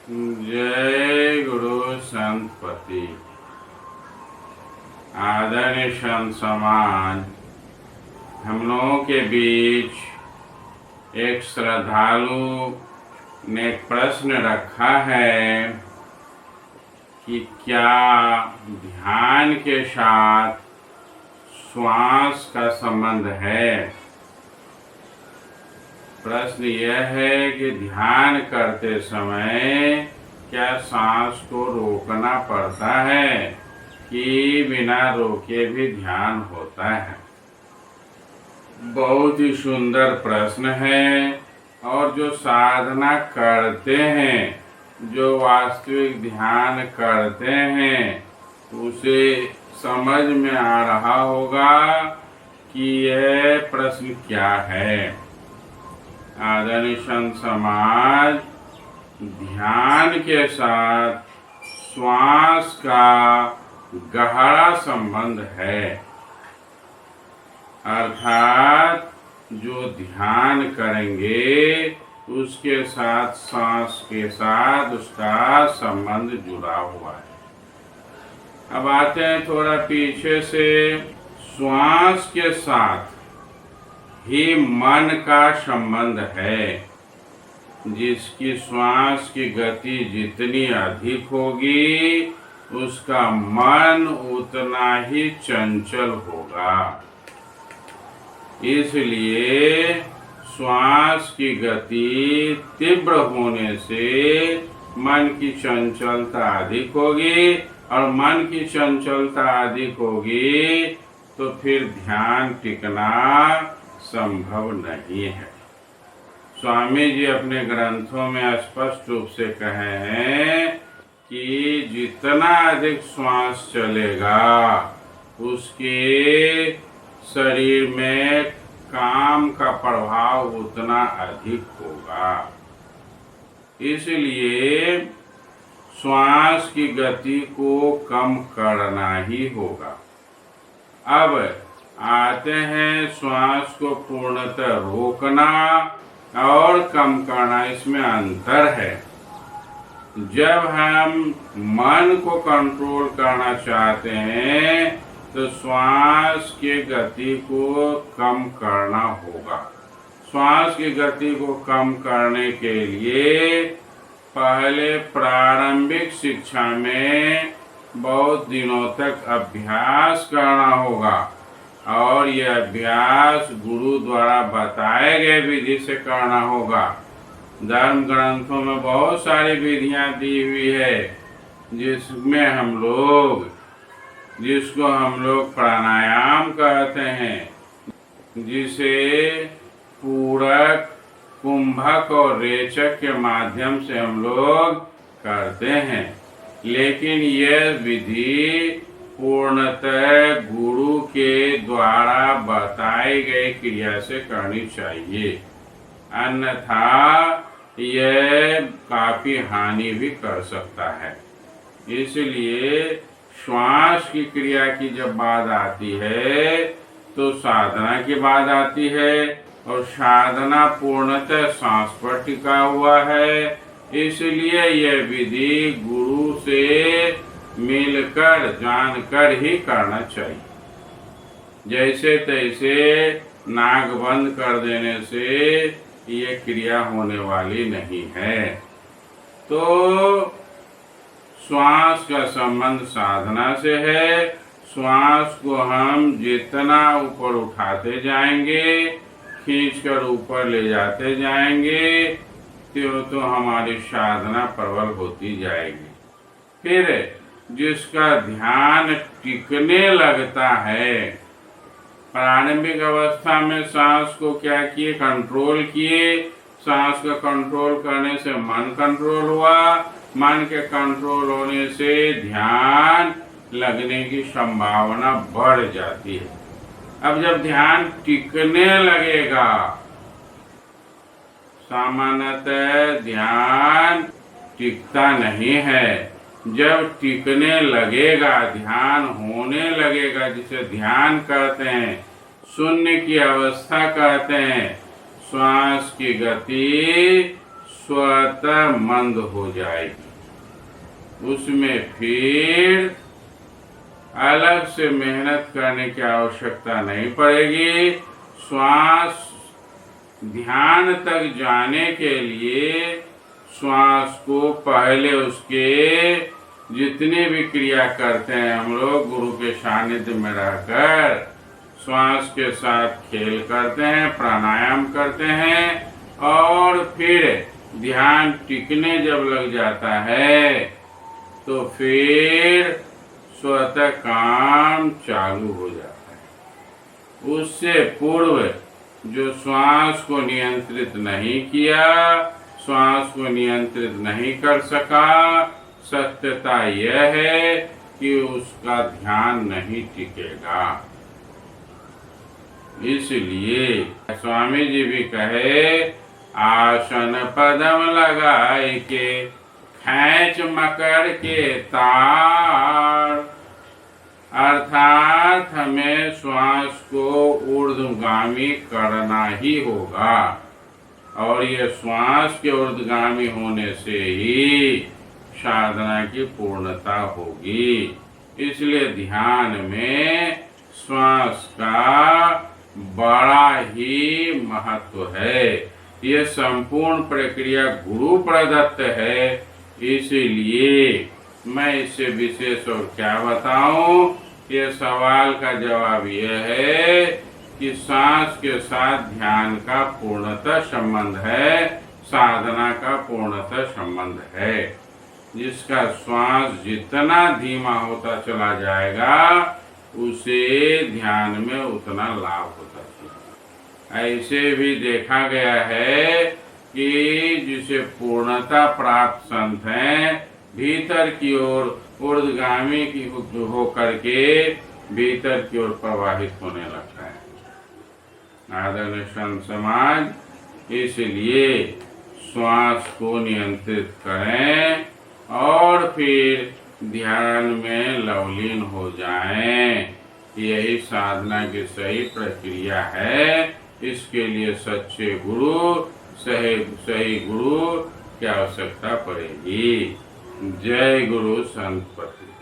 जय गुरु संतपति। आदरणीय संत समाज, हम लोगों के बीच एक श्रद्धालु ने एक प्रश्न रखा है कि क्या ध्यान के साथ श्वास का संबंध है। प्रश्न यह है कि ध्यान करते समय क्या सांस को रोकना पड़ता है कि बिना रोके भी ध्यान होता है। बहुत ही सुंदर प्रश्न है और जो साधना करते हैं, जो वास्तविक ध्यान करते हैं, उसे समझ में आ रहा होगा कि यह प्रश्न क्या है। आदरणीय संत समाज, ध्यान के साथ श्वास का गहरा संबंध है। अर्थात जो ध्यान करेंगे उसके साथ सांस के साथ उसका संबंध जुड़ा हुआ है। अब आते हैं थोड़ा पीछे से। श्वास के साथ ही मन का संबंध है। जिसकी श्वास की गति जितनी अधिक होगी उसका मन उतना ही चंचल होगा। इसलिए श्वास की गति तीव्र होने से मन की चंचलता अधिक होगी और मन की चंचलता अधिक होगी तो फिर ध्यान टिकना संभव नहीं है। स्वामी जी अपने ग्रंथों में स्पष्ट रूप से कहे हैं कि जितना अधिक श्वास चलेगा उसके शरीर में काम का प्रभाव उतना अधिक होगा। इसलिए श्वास की गति को कम करना ही होगा। अब आते हैं श्वास को पूर्णतः रोकना और कम करना, इसमें अंतर है। जब हम मन को कंट्रोल करना चाहते हैं तो श्वास की गति को कम करना होगा। श्वास की गति को कम करने के लिए पहले प्रारंभिक शिक्षा में बहुत दिनों तक अभ्यास करना होगा और यह अभ्यास गुरु द्वारा बताए गए विधि से करना होगा। धर्म ग्रंथों में बहुत सारी विधियां दी हुई है जिसको हम लोग प्राणायाम कहते हैं, जिसे पूरक, कुंभक और रेचक के माध्यम से हम लोग करते हैं। लेकिन यह विधि पूर्णतः गुरु के द्वारा बताई गई क्रिया से करनी चाहिए, अन्यथा यह काफी हानि भी कर सकता है। इसलिए श्वास की क्रिया की जब बात आती है तो साधना की बात आती है और साधना पूर्णतः सांस पर टिका हुआ है। इसलिए यह विधि गुरु से मिलकर जानकर ही करना चाहिए। जैसे तैसे नाक बंद कर देने से ये क्रिया होने वाली नहीं है। तो श्वास का संबंध साधना से है। श्वास को हम जितना ऊपर उठाते जाएंगे, खींचकर ऊपर ले जाते जाएंगे, तो हमारी साधना प्रबल होती जाएगी। फिर जिसका ध्यान टिकने लगता है, प्रारंभिक अवस्था में सांस को क्या किए, कंट्रोल किए। सांस का कंट्रोल करने से मन कंट्रोल हुआ, मन के कंट्रोल होने से ध्यान लगने की संभावना बढ़ जाती है। अब जब ध्यान टिकने लगेगा, सामान्यतः ध्यान टिकता नहीं है। जब टिकने लगेगा, ध्यान होने लगेगा, जिसे ध्यान कहते हैं, शून्य की अवस्था कहते हैं, श्वास की गति स्वतः मंद हो जाएगी। उसमें फिर अलग से मेहनत करने की आवश्यकता नहीं पड़ेगी। श्वास ध्यान तक जाने के लिए श्वास को पहले उसके जितने भी क्रिया करते हैं हम लोग गुरु के सानिध्य में रहकर श्वास के साथ खेल करते हैं, प्राणायाम करते हैं, और फिर ध्यान टिकने जब लग जाता है तो फिर स्वतः काम चालू हो जाता है। उससे पूर्व जो श्वास को नियंत्रित नहीं किया, श्वास को नियंत्रित नहीं कर सका, सत्यता यह है कि उसका ध्यान नहीं टिकेगा। इसलिए स्वामी जी भी कहे, आसन पदम लगाए के खैच मकर के तार, अर्थात हमें श्वास को ऊर्ध्वगामी करना ही होगा, और ये श्वास के ऊर्ध्वगामी होने से ही साधना की पूर्णता होगी। इसलिए ध्यान में श्वास का बड़ा ही महत्व है। ये संपूर्ण प्रक्रिया गुरु प्रदत्त है, इसलिए मैं इससे विशेष और क्या बताऊं। ये सवाल का जवाब यह है कि सांस के साथ ध्यान का पूर्णतः संबंध है, साधना का पूर्णतः संबंध है। जिसका श्वास जितना धीमा होता चला जाएगा उसे ध्यान में उतना लाभ होता चला। ऐसे भी देखा गया है कि जिसे पूर्णता प्राप्त संत हैं भीतर की ओर ऊर्ध्वगामी की होकर के भीतर की ओर प्रवाहित होने लगता है। आदरणीय संत समाज, इसलिए श्वास को नियंत्रित करें और फिर ध्यान में लवलीन हो जाएं। यही साधना की सही प्रक्रिया है। इसके लिए सच्चे गुरु, सही गुरु की आवश्यकता पड़ेगी। जय गुरु संतपति।